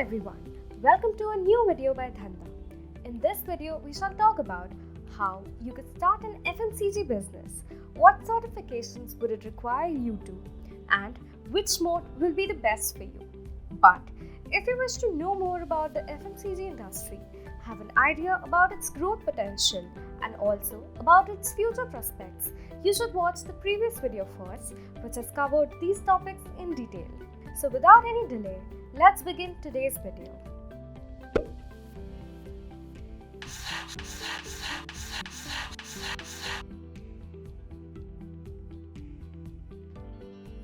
everyone, welcome to a new video by Dhandha. In this video, we shall talk about how you could start an FMCG business, what certifications would it require you to, and which mode will be the best for you. But if you wish to know more about the FMCG industry, have an idea about its growth potential and also about its future prospects, you should watch the previous video first, which has covered these topics in detail. So without any delay, let's begin today's video.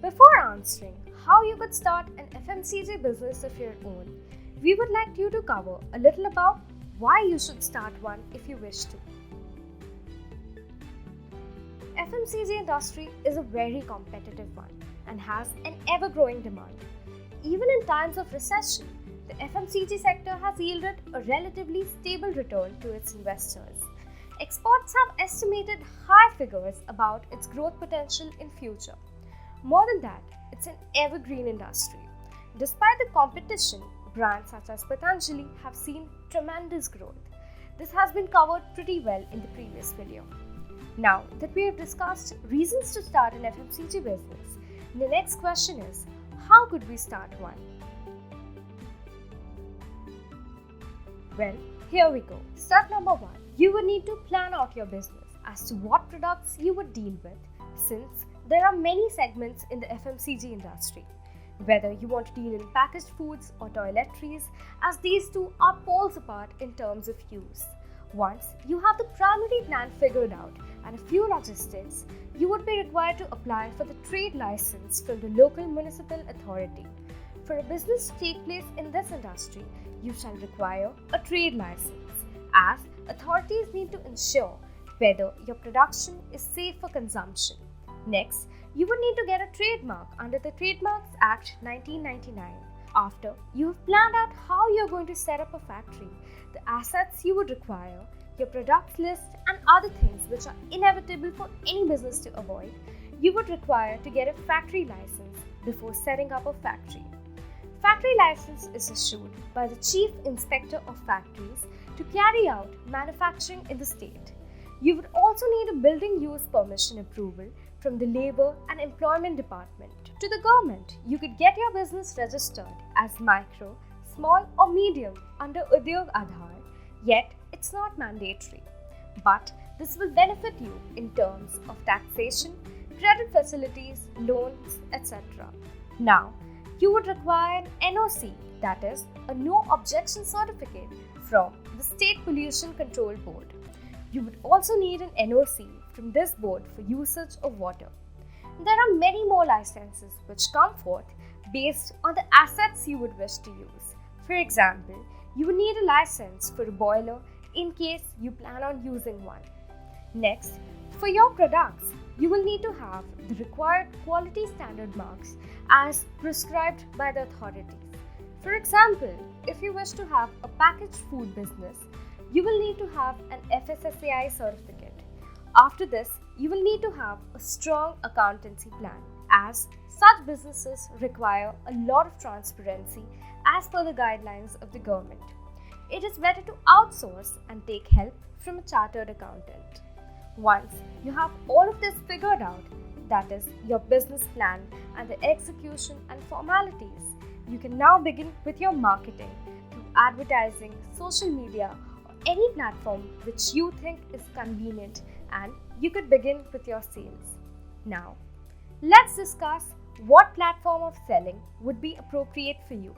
Before answering how you could start an FMCG business of your own, we would like you to cover a little about why you should start one if you wish to. FMCG industry is a very competitive one and has an ever-growing demand. Even in times of recession, the FMCG sector has yielded a relatively stable return to its investors. Experts have estimated high figures about its growth potential in future. More than that, it's an evergreen industry. Despite the competition, brands such as Patanjali have seen tremendous growth. This has been covered pretty well in the previous video. Now that we have discussed reasons to start an FMCG business, the next question is, how could we start one? Well, here we go. Step number 1. You would need to plan out your business as to what products you would deal with, since there are many segments in the FMCG industry. Whether you want to deal in packaged foods or toiletries, as these two are poles apart in terms of use. Once you have the primary plan figured out and a few logistics, you would be required to apply for the trade license from the local municipal authority. For a business to take place in this industry, you shall require a trade license, as authorities need to ensure whether your production is safe for consumption. Next, you would need to get a trademark under the Trademarks Act 1999. After you have planned out how you are going to set up a factory, the assets you would require, your products list and other things which are inevitable for any business to avoid, you would require to get a factory license before setting up a factory. Factory license is issued by the Chief Inspector of Factories to carry out manufacturing in the state. You would also need a building use permission approval from the Labour and Employment Department. To the government, you could get your business registered as micro, small or medium under Udyog Aadhaar, yet it's not mandatory. But this will benefit you in terms of taxation, credit facilities, loans, etc. Now, you would require an NOC, that is, a No Objection Certificate from the State Pollution Control Board. You would also need an NOC from this board for usage of water. There are many more licenses which come forth based on the assets you would wish to use. For example, you would need a license for a boiler in case you plan on using one. Next, for your products, you will need to have the required quality standard marks as prescribed by the authorities. For example, if you wish to have a packaged food business, you will need to have an FSSAI certificate. After this, you will need to have a strong accountancy plan, as such businesses require a lot of transparency as per the guidelines of the government. It is better to outsource and take help from a chartered accountant. Once you have all of this figured out, that is your business plan and the execution and formalities, you can now begin with your marketing through advertising, social media, or any platform which you think is convenient, and you could begin with your sales. Now, let's discuss what platform of selling would be appropriate for you.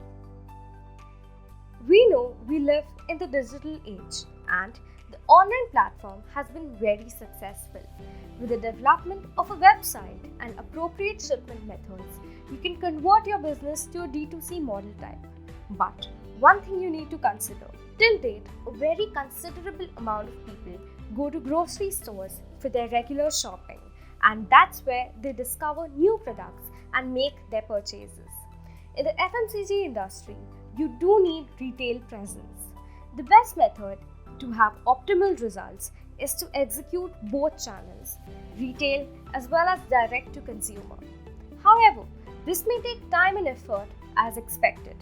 We know we live in the digital age, and the online platform has been very successful. With the development of a website and appropriate shipment methods, you can convert your business to a D2C model type. But one thing you need to consider, till date, a very considerable amount of people go to grocery stores for their regular shopping, and that's where they discover new products and make their purchases. In the FMCG industry, you do need retail presence. The best method to have optimal results is to execute both channels, retail as well as direct to consumer. However, this may take time and effort as expected.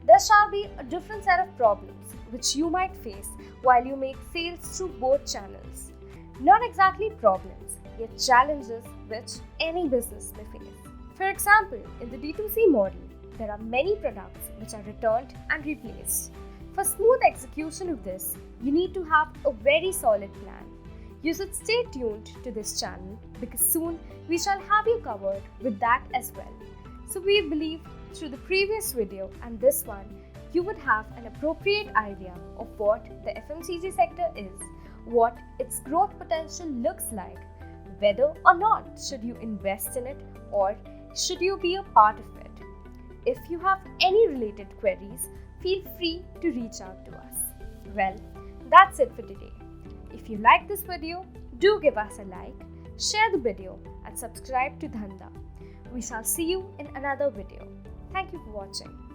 There shall be a different set of problems which you might face while you make sales through both channels. Not exactly problems, yet challenges which any business may face. For example, in the D2C model, there are many products which are returned and replaced. For smooth execution of this, you need to have a very solid plan. You should stay tuned to this channel because soon we shall have you covered with that as well. So we believe through the previous video and this one, you would have an appropriate idea of what the FMCG sector is, what its growth potential looks like, whether or not should you invest in it or should you be a part of it. If you have any related queries, feel free to reach out to us. Well, that's it for today. If you like this video, do give us a like, share the video and subscribe to Dhandha. We shall see you in another video. Thank you for watching.